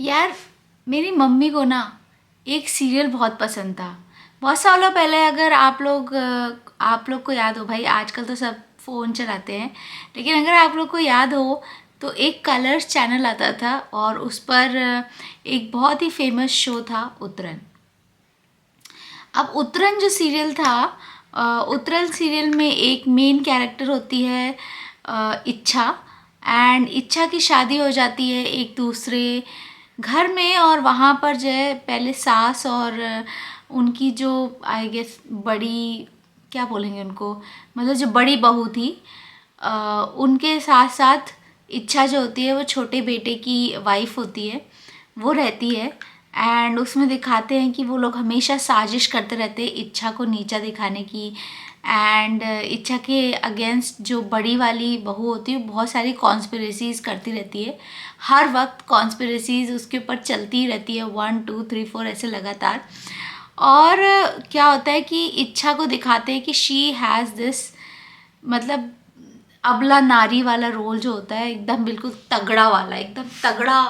यार, मेरी मम्मी को ना एक सीरियल बहुत पसंद था। बहुत सालों पहले, अगर आप लोग को याद हो, भाई आजकल तो सब फ़ोन चलाते हैं, लेकिन अगर आप लोग को याद हो तो एक कलर्स चैनल आता था और उस पर एक बहुत ही फेमस शो था उतरन। अब उतरन जो सीरियल था, उतरन सीरियल में एक मेन कैरेक्टर होती है इच्छा। एंड इच्छा की शादी हो जाती है एक दूसरे घर में, और वहाँ पर जो है पहले सास और उनकी जो आई गेस बड़ी, क्या बोलेंगे उनको, मतलब जो बड़ी बहू थी, उनके साथ साथ इच्छा जो होती है वो छोटे बेटे की वाइफ होती है, वो रहती है। एंड उसमें दिखाते हैं कि वो लोग हमेशा साजिश करते रहते हैं इच्छा को नीचा दिखाने की। एंड इच्छा के अगेंस्ट जो बड़ी वाली बहू होती है बहुत सारी कॉन्स्पिरेसीज करती रहती है। हर वक्त कॉन्स्पिरेसीज उसके ऊपर चलती रहती है, 1 2 3 4 ऐसे लगातार। और क्या होता है कि इच्छा को दिखाते हैं कि शी हैज़ दिस, मतलब अबला नारी वाला रोल जो होता है, एकदम बिल्कुल तगड़ा वाला, एकदम तगड़ा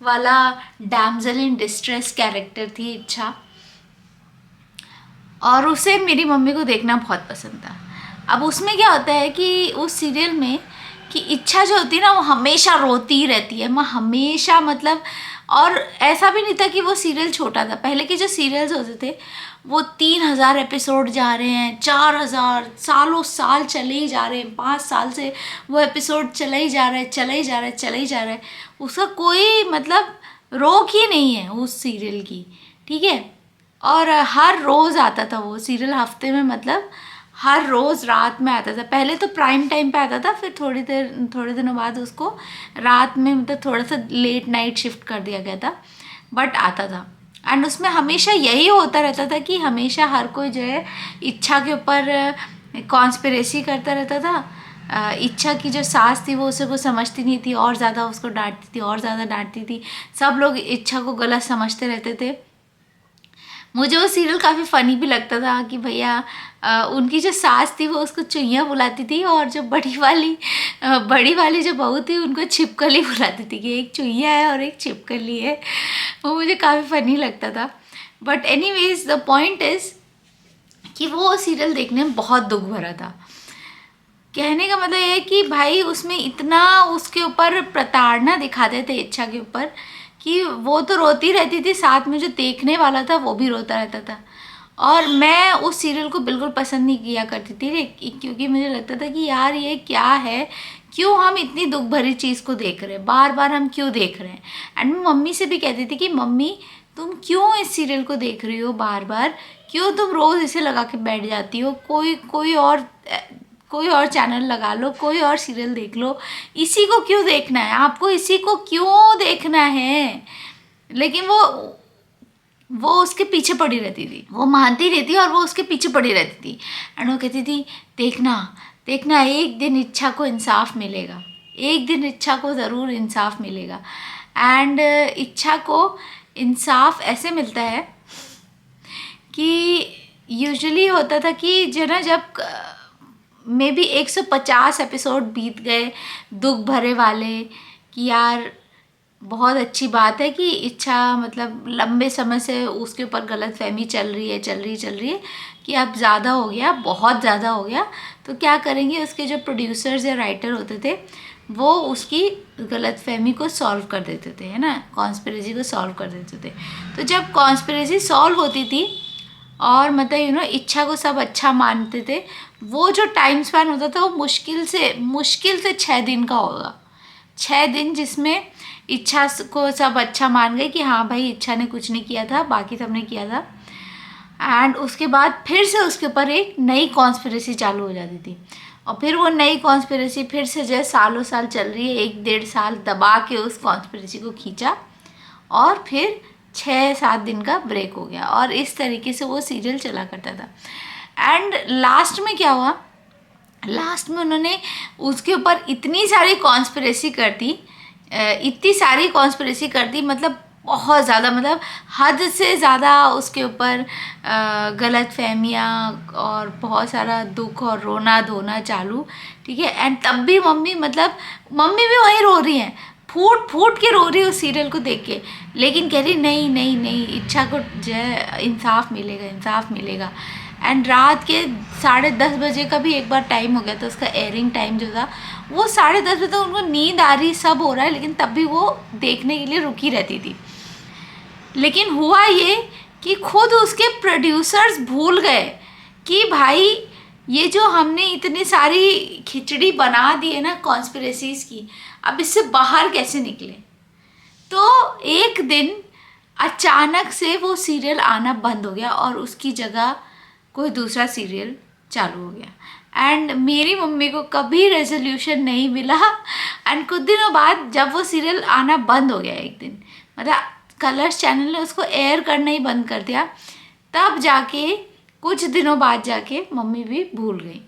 वाला डैम्जल इन डिस्ट्रेस कैरेक्टर थी इच्छा। और उसे मेरी मम्मी को देखना बहुत पसंद था। अब उसमें क्या होता है कि उस सीरियल में कि इच्छा जो होती है ना वो हमेशा रोती ही रहती है, मैं हमेशा, मतलब। और ऐसा भी नहीं था कि वो सीरियल छोटा था। पहले के जो सीरियल्स होते थे वो 3,000 एपिसोड जा रहे हैं, 4,000, सालों साल चले ही जा रहे हैं, 5 साल से वो एपिसोड चला ही जा रहा है, चला ही जा रहा है, चला ही जा रहा है। उसका कोई मतलब रोक ही नहीं है उस सीरियल की, ठीक है। और हर रोज़ आता था वो सीरियल, हफ्ते में, मतलब हर रोज़ रात में आता था। पहले तो प्राइम टाइम पे आता था, फिर थोड़े दिनों बाद उसको रात में, मतलब थोड़ा सा लेट नाइट शिफ्ट कर दिया गया था, बट आता था। एंड उसमें हमेशा यही होता रहता था कि हमेशा हर कोई जो है इच्छा के ऊपर कॉन्स्पिरेसी करता रहता था। इच्छा की जो सास थी वो उसे को समझती नहीं थी, और ज़्यादा उसको डांटती थी, और ज़्यादा डांटती थी। सब लोग इच्छा को गलत समझते रहते थे। मुझे वो सीरियल काफ़ी फ़नी भी लगता था कि भैया उनकी जो सास थी वो उसको चुईया बुलाती थी, और जो बड़ी वाली जो बहू थी उनको छिपकली बुलाती थी कि एक चुईया है और एक छिपकली है। वो मुझे काफ़ी फ़नी लगता था। But anyways the point is कि वो सीरियल देखने में बहुत दुख भरा था। कहने का मतलब ये है कि भाई उसमें इतना उसके ऊपर प्रताड़ना दिखाते थे इच्छा के ऊपर कि वो तो रोती रहती थी, साथ में जो देखने वाला था वो भी रोता रहता था। और मैं उस सीरियल को बिल्कुल पसंद नहीं किया करती थी, क्योंकि मुझे लगता था कि यार ये क्या है, क्यों हम इतनी दुख भरी चीज़ को देख रहे हैं, बार बार हम क्यों देख रहे हैं। एंड मैं मम्मी से भी कहती थी कि मम्मी तुम क्यों इस सीरियल को देख रही हो बार बार, क्यों तुम रोज़ इसे लगा के बैठ जाती हो, कोई और चैनल लगा लो, कोई और सीरियल देख लो, इसी को क्यों देखना है, आपको इसी को क्यों देखना है। लेकिन वो उसके पीछे पड़ी रहती थी, वो मानती नहीं थी और वो उसके पीछे पड़ी रहती थी। एंड वो कहती थी देखना देखना, एक दिन इच्छा को इंसाफ मिलेगा, एक दिन इच्छा को ज़रूर इंसाफ मिलेगा। एंड इच्छा को इंसाफ ऐसे मिलता है कि यूजुअली होता था कि जो ना, जब मे बी 150 एपिसोड बीत गए दुख भरे वाले, कि यार बहुत अच्छी बात है कि इच्छा, मतलब लंबे समय से उसके ऊपर गलत फहमी चल रही है कि अब ज़्यादा हो गया, बहुत ज़्यादा हो गया, तो क्या करेंगे, उसके जो प्रोड्यूसर्स या राइटर होते थे वो उसकी गलत फहमी को सॉल्व कर देते थे, है ना, कॉन्स्पिरेसी को सॉल्व कर देते थे। तो जब कॉन्स्पिरेसी सॉल्व होती थी और मतलब इच्छा को सब अच्छा मानते थे, वो जो टाइम स्पैन होता था वो मुश्किल से 6 दिन का होगा। 6 दिन जिसमें इच्छा को सब अच्छा मान गए कि हाँ भाई इच्छा ने कुछ नहीं किया था, बाकी सबने किया था। एंड उसके बाद फिर से उसके ऊपर एक नई कॉन्स्पिरेसी चालू हो जाती थी, और फिर वो नई कॉन्स्पिरेसी फिर से जो है सालों साल चल रही है, 1 1.5 साल दबा के उस कॉन्स्पिरेसी को खींचा, और फिर 6 7 दिन का ब्रेक हो गया, और इस तरीके से वो सीरियल चला करता था। एंड लास्ट में क्या हुआ, लास्ट में उन्होंने उसके ऊपर इतनी सारी कॉन्स्पिरेसी कर दी, मतलब बहुत ज़्यादा, मतलब हद से ज़्यादा उसके ऊपर गलत फहमियाँ और बहुत सारा दुख और रोना धोना चालू, ठीक है। एंड तब भी मम्मी भी वहीं रो रही हैं, फूट फूट के रो रही है उस सीरियल को देख के, लेकिन कह रही नहीं नहीं नहीं, इच्छा को जो है इंसाफ मिलेगा, इंसाफ मिलेगा। एंड रात के 10:30 बजे का भी एक बार टाइम हो गया था, उसका एयरिंग टाइम जो था वो 10:30 बजे तक उनको नींद आ रही, सब हो रहा है, लेकिन तब भी वो देखने के लिए रुकी रहती थी। लेकिन हुआ ये कि खुद उसके प्रोड्यूसर्स भूल गए कि भाई ये जो हमने इतनी सारी खिचड़ी बना दी है ना कॉन्स्पिरेसीज की, अब इससे बाहर कैसे निकले। तो एक दिन अचानक से वो सीरियल आना बंद हो गया और उसकी जगह कोई दूसरा सीरियल चालू हो गया। एंड मेरी मम्मी को कभी रेजोल्यूशन नहीं मिला। एंड कुछ दिनों बाद जब वो सीरियल आना बंद हो गया, एक दिन मतलब कलर्स चैनल ने उसको एयर करना ही बंद कर दिया, तब जाके कुछ दिनों बाद जाके मम्मी भी भूल गई।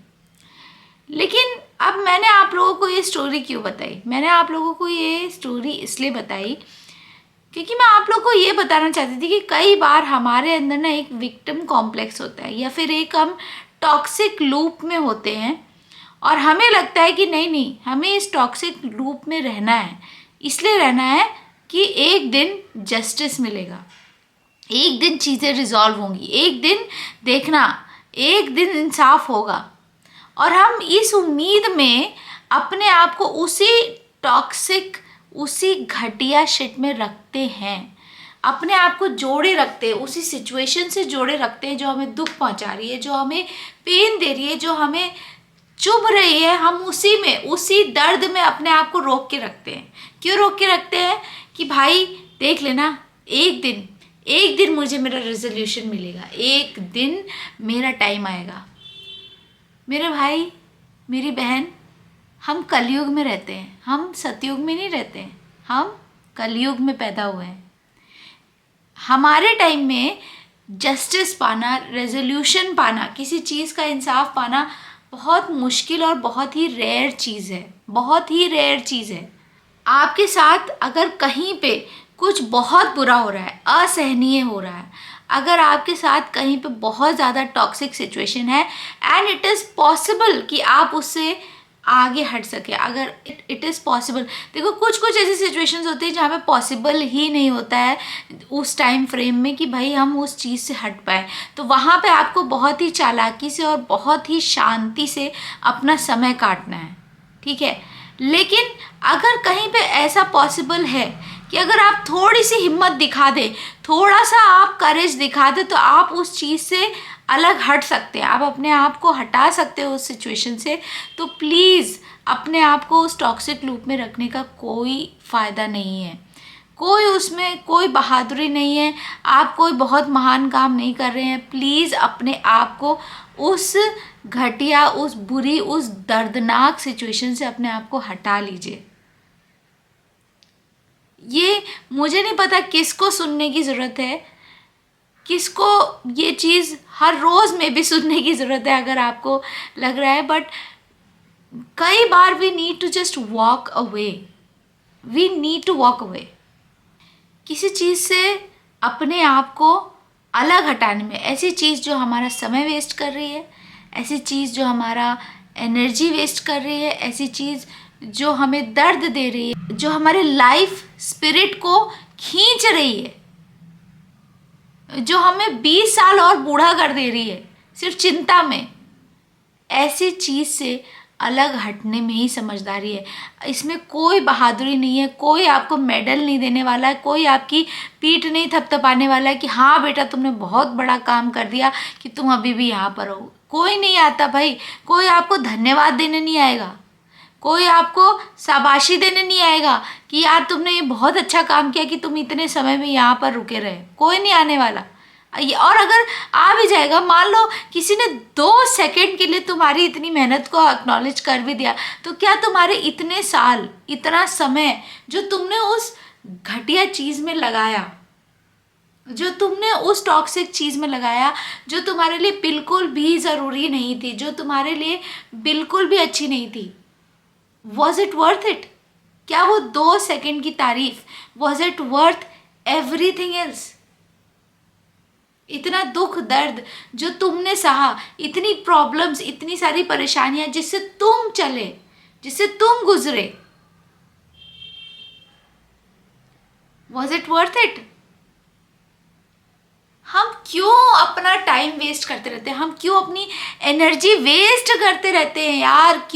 लेकिन अब मैंने आप लोगों को ये स्टोरी क्यों बताई? मैंने आप लोगों को ये स्टोरी इसलिए बताई क्योंकि मैं आप लोगों को ये बताना चाहती थी कि कई बार हमारे अंदर ना एक विक्टिम कॉम्प्लेक्स होता है, या फिर एक हम टॉक्सिक लूप में होते हैं और हमें लगता है कि नहीं नहीं, हमें इस टॉक्सिक लूप में रहना है, इसलिए रहना है कि एक दिन जस्टिस मिलेगा, एक दिन चीज़ें रिजॉल्व होंगी, एक दिन देखना, एक दिन इंसाफ होगा। और हम इस उम्मीद में अपने आप को उसी टॉक्सिक, उसी घटिया शिट में रखते हैं, अपने आप को जोड़े रखते हैं, उसी सिचुएशन से जोड़े रखते हैं जो हमें दुख पहुंचा रही है, जो हमें पेन दे रही है, जो हमें चुभ रही है। हम उसी में, उसी दर्द में अपने आप को रोक के रखते हैं। क्यों रोक के रखते हैं? कि भाई देख लेना, एक दिन मुझे मेरा रेजोल्यूशन मिलेगा, एक दिन मेरा टाइम आएगा। मेरे भाई, मेरी बहन, हम कलयुग में रहते हैं, हम सतयुग में नहीं रहते हैं, हम कलयुग में पैदा हुए हैं। हमारे टाइम में जस्टिस पाना, रेजोल्यूशन पाना, किसी चीज़ का इंसाफ पाना बहुत मुश्किल और बहुत ही रेयर चीज़ है, बहुत ही रेयर चीज़ है। आपके साथ अगर कहीं पे कुछ बहुत बुरा हो रहा है, असहनीय हो रहा है, अगर आपके साथ कहीं पे बहुत ज़्यादा टॉक्सिक सिचुएशन है एंड इट इज़ पॉसिबल कि आप उससे आगे हट सके, अगर इट इज़ पॉसिबल। देखो कुछ कुछ ऐसी सिचुएशंस होती है जहाँ पे पॉसिबल ही नहीं होता है उस टाइम फ्रेम में कि भाई हम उस चीज़ से हट पाए, तो वहाँ पे आपको बहुत ही चालाकी से और बहुत ही शांति से अपना समय काटना है, ठीक है। लेकिन अगर कहीं पे ऐसा पॉसिबल है कि अगर आप थोड़ी सी हिम्मत दिखा दें, थोड़ा सा आप करेज दिखा दें, तो आप उस चीज़ से अलग हट सकते हैं, आप अपने आप को हटा सकते हो उस सिचुएशन से। तो प्लीज़ अपने आप को उस टॉक्सिक लूप में रखने का कोई फ़ायदा नहीं है, कोई उसमें कोई बहादुरी नहीं है, आप कोई बहुत महान काम नहीं कर रहे हैं। प्लीज़ अपने आप को उस घटिया, उस बुरी, उस दर्दनाक सिचुएशन से अपने आप को हटा लीजिए। ये मुझे नहीं पता किसको सुनने की ज़रूरत है, किसको ये चीज़ हर रोज़ में भी सुनने की ज़रूरत है अगर आपको लग रहा है, बट कई बार we need to just walk away, we need to walk away. किसी चीज़ से अपने आप को अलग हटाने में, ऐसी चीज़ जो हमारा समय वेस्ट कर रही है, ऐसी चीज़ जो हमारा एनर्जी वेस्ट कर रही है, ऐसी चीज़ जो हमें दर्द दे रही है, जो हमारे लाइफ स्पिरिट को खींच रही है, जो हमें 20 साल और बूढ़ा कर दे रही है सिर्फ चिंता में, ऐसी चीज़ से अलग हटने में ही समझदारी है। इसमें कोई बहादुरी नहीं है, कोई आपको मेडल नहीं देने वाला है, कोई आपकी पीठ नहीं थपथपाने वाला है कि हाँ बेटा तुमने बहुत बड़ा काम कर दिया कि तुम अभी भी यहाँ पर हो। कोई नहीं आता भाई, कोई आपको धन्यवाद देने नहीं आएगा, कोई आपको शाबाशी देने नहीं आएगा कि यार तुमने ये बहुत अच्छा काम किया कि तुम इतने समय में यहाँ पर रुके रहे, कोई नहीं आने वाला। और अगर आ भी जाएगा, मान लो किसी ने 2 सेकंड के लिए तुम्हारी इतनी मेहनत को एक्नॉलेज कर भी दिया, तो क्या तुम्हारे इतने साल, इतना समय जो तुमने उस घटिया चीज़ में लगाया, जो तुमने उस टॉक्सिक चीज़ में लगाया, जो तुम्हारे लिए बिल्कुल भी ज़रूरी नहीं थी, जो तुम्हारे लिए बिल्कुल भी अच्छी नहीं थी, वॉज इट वर्थ इट? क्या वो 2 सेकंड की तारीफ was it worth everything else? इतना दुख दर्द जो तुमने सहा, इतनी प्रॉब्लम्स, इतनी सारी परेशानियां जिससे तुम चले, जिससे तुम गुजरे, वॉज इट वर्थ इट? हम क्यों अपना टाइम वेस्ट करते रहते हैं? हम क्यों अपनी एनर्जी वेस्ट करते रहते हैं यार?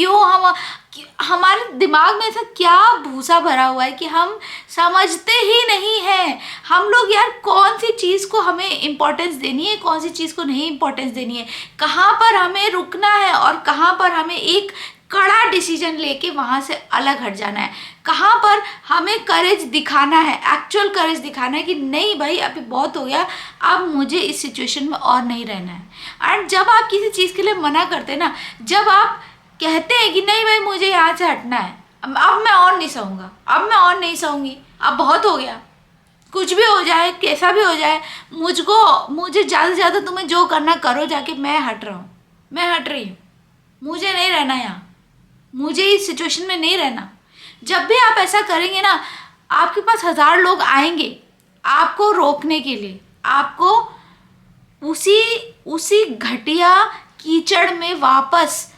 हमारे दिमाग में ऐसा क्या भूसा भरा हुआ है कि हम समझते ही नहीं हैं। हम लोग यार कौन सी चीज़ को हमें इम्पोर्टेंस देनी है, कौन सी चीज़ को नहीं इम्पोर्टेंस देनी है, कहाँ पर हमें रुकना है और कहाँ पर हमें एक कड़ा डिसीजन लेके वहाँ से अलग हट जाना है, कहाँ पर हमें करेज दिखाना है, एक्चुअल करेज दिखाना है कि नहीं भाई अभी बहुत हो गया, अब मुझे इस सिचुएशन में और नहीं रहना है। एंड जब आप किसी चीज़ के लिए मना करते हैं ना, जब आप कहते हैं कि नहीं भाई मुझे यहाँ से हटना है, अब मैं और नहीं सहूँगा, अब मैं और नहीं सहूँगी, अब बहुत हो गया, कुछ भी हो जाए, कैसा भी हो जाए, मुझे ज़्यादा से ज़्यादा तुम्हें जो करना करो जाके, मैं हट रहा हूँ, मैं हट रही हूँ, मुझे नहीं रहना यहाँ, मुझे इस सिचुएशन में नहीं रहना। जब भी आप ऐसा करेंगे ना, आपके पास 1000 लोग आएंगे आपको रोकने के लिए, आपको उसी घटिया कीचड़ में वापस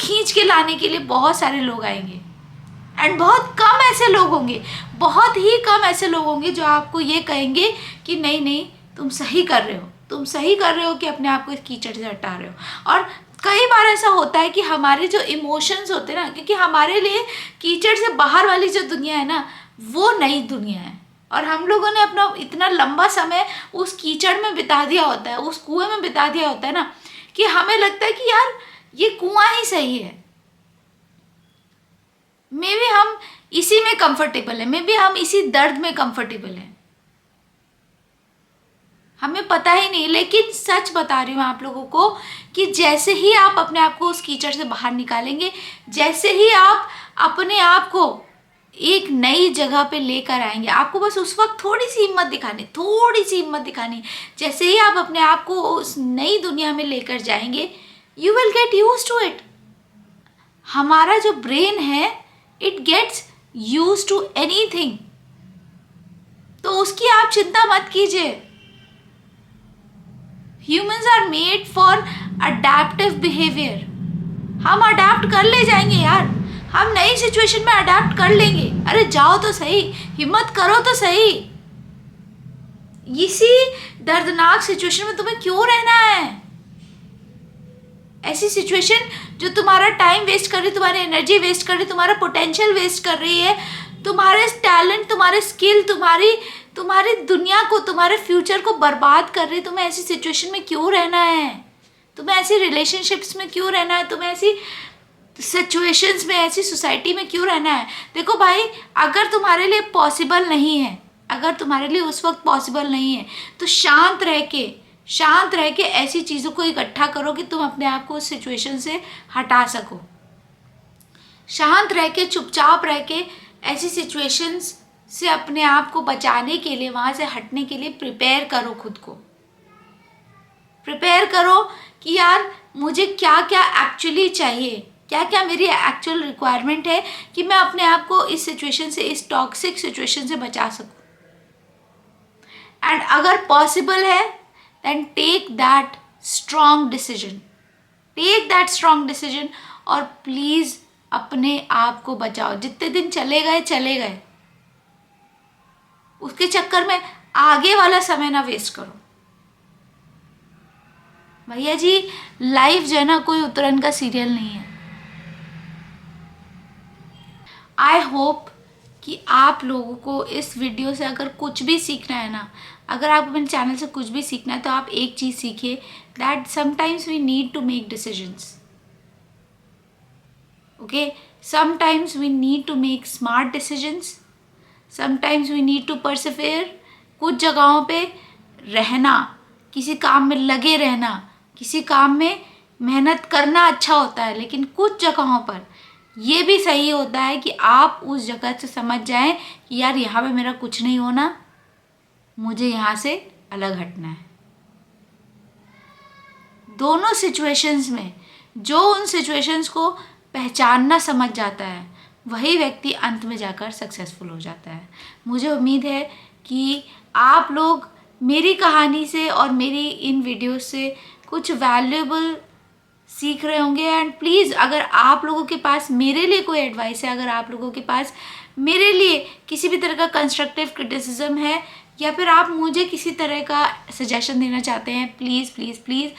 खींच के लाने के लिए बहुत सारे लोग आएंगे। एंड बहुत कम ऐसे लोग होंगे, बहुत ही कम ऐसे लोग होंगे जो आपको ये कहेंगे कि नहीं नहीं तुम सही कर रहे हो, तुम सही कर रहे हो कि अपने आप को इस कीचड़ से हटा रहे हो। और कई बार ऐसा होता है कि हमारे जो इमोशंस होते हैं ना, क्योंकि हमारे लिए कीचड़ से बाहर वाली जो दुनिया है ना, वो नई दुनिया है, और हम लोगों ने अपना इतना लंबा समय उस कीचड़ में बिता दिया होता है, उस कुएं में बिता दिया होता है ना, कि हमें लगता है कि यार ये कुआं ही सही है, मे बी हम इसी में कंफर्टेबल है, मे बी हम इसी दर्द में कंफर्टेबल हैं, हमें पता ही नहीं। लेकिन सच बता रही हूँ आप लोगों को कि जैसे ही आप अपने आप को उस कीचड़ से बाहर निकालेंगे, जैसे ही आप अपने आप को एक नई जगह पे लेकर आएंगे, आपको बस उस वक्त थोड़ी सी हिम्मत दिखानी, जैसे ही आप अपने आप को उस नई दुनिया में लेकर जाएंगे, you will get used to it. हमारा जो ब्रेन है, it gets used to anything, तो उसकी आप चिंता मत कीजिए। Humans are made for adaptive behaviour. हम अडेप्ट कर ले जाएंगे यार, हम नई सिचुएशन में अडेप्ट कर लेंगे। अरे जाओ तो सही, हिम्मत करो तो सही, इसी दर्दनाक सिचुएशन में तुम्हें क्यों रहना है? ऐसी सिचुएशन जो तुम्हारा टाइम वेस्ट कर रही, तुम्हारी एनर्जी वेस्ट कर रही, तुम्हारा पोटेंशियल वेस्ट कर रही है, तुम्हारे टैलेंट, तुम्हारे स्किल, तुम्हारी दुनिया को, तुम्हारे फ्यूचर को बर्बाद कर रही। तुम्हें ऐसी सिचुएशन में क्यों रहना है? तुम्हें ऐसी रिलेशनशिप्स में क्यों रहना है? तुम्हें ऐसी सिचुएशंस में, ऐसी सोसाइटी में क्यों रहना है? देखो भाई, अगर तुम्हारे लिए पॉसिबल नहीं है, अगर तुम्हारे लिए उस वक्त पॉसिबल नहीं है, तो शांत रह के ऐसी चीज़ों को इकट्ठा करो कि तुम अपने आप को उस सिचुएशन से हटा सको। शांत रह के, चुपचाप रह के ऐसी सिचुएशंस से अपने आप को बचाने के लिए, वहाँ से हटने के लिए प्रिपेयर करो, खुद को प्रिपेयर करो कि यार मुझे क्या क्या एक्चुअली चाहिए, क्या क्या मेरी एक्चुअल रिक्वायरमेंट है कि मैं अपने आप को इस सिचुएशन से, इस टॉक्सिक सिचुएशन से बचा सकूं। एंड अगर पॉसिबल है, then take that strong decision और प्लीज़ अपने आप को बचाओ। जितने दिन चले गए, उसके चक्कर में आगे वाला समय ना वेस्ट करो। भैया जी, लाइफ जो है ना, कोई उतरन का सीरियल नहीं है। आई होप कि आप लोगों को इस वीडियो से अगर कुछ भी सीखना है ना, अगर आप अपने चैनल से कुछ भी सीखना है, तो आप एक चीज़ सीखिए, that sometimes we need to make decisions. Okay, sometimes we need to make smart decisions, sometimes we need to persevere. कुछ जगहों पे रहना, किसी काम में लगे रहना, किसी काम में मेहनत करना अच्छा होता है, लेकिन कुछ जगहों पर ये भी सही होता है कि आप उस जगह से समझ जाएं कि यार यहाँ पे मेरा कुछ नहीं होना, मुझे यहाँ से अलग हटना है। दोनों सिचुएशंस में जो उन सिचुएशंस को पहचानना समझ जाता है, वही व्यक्ति अंत में जाकर सक्सेसफुल हो जाता है। मुझे उम्मीद है कि आप लोग मेरी कहानी से और मेरी इन वीडियोस से कुछ वैल्यूएबल सीख रहे होंगे। एंड प्लीज़, अगर आप लोगों के पास मेरे लिए कोई एडवाइस है, अगर आप लोगों के पास मेरे लिए किसी भी तरह का कंस्ट्रक्टिव क्रिटिसिज्म है या फिर आप मुझे किसी तरह का सजेशन देना चाहते हैं, please please please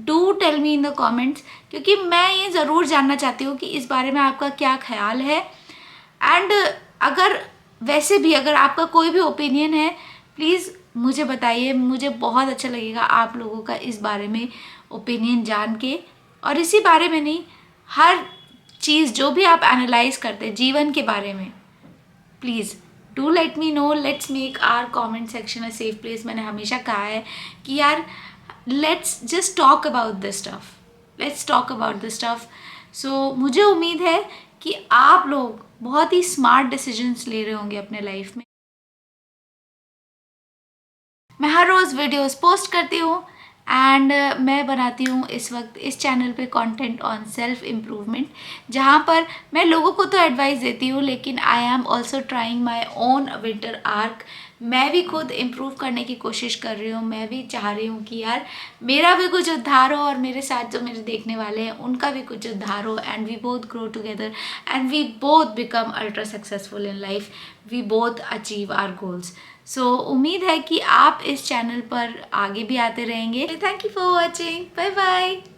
do tell me in the comments, क्योंकि मैं ये ज़रूर जानना चाहती हूँ कि इस बारे में आपका क्या ख्याल है। एंड अगर वैसे भी अगर आपका कोई भी ओपिनियन है, प्लीज़ मुझे बताइए, मुझे बहुत अच्छा लगेगा आप लोगों का इस बारे में ओपिनियन जान के। और इसी बारे में नहीं, हर चीज़ जो भी आप एनालाइज करते हैं जीवन के बारे में, please do let me know, let's make our comment section a safe place. मैंने हमेशा कहा है कि यार let's just talk about this stuff, let's talk about this stuff. So मुझे उम्मीद है कि आप लोग बहुत ही स्मार्ट डिसीजंस ले रहे होंगे अपने लाइफ में। मैं हर रोज़ वीडियोस पोस्ट करती हूँ एंड मैं बनाती हूँ इस वक्त इस चैनल पे कंटेंट ऑन सेल्फ इम्प्रूवमेंट, जहाँ पर मैं लोगों को तो एडवाइस देती हूँ लेकिन I am also trying my own winter arc. मैं भी खुद इम्प्रूव करने की कोशिश कर रही हूँ। मैं भी चाह रही हूँ कि यार मेरा भी कुछ उद्धार हो और मेरे साथ जो मेरे देखने वाले हैं उनका भी कुछ उद्धार हो, and we both grow together and we both become ultra successful in life, we both achieve our goals. So उम्मीद है कि आप इस चैनल पर आगे भी आते रहेंगे। Thank you for watching, bye bye.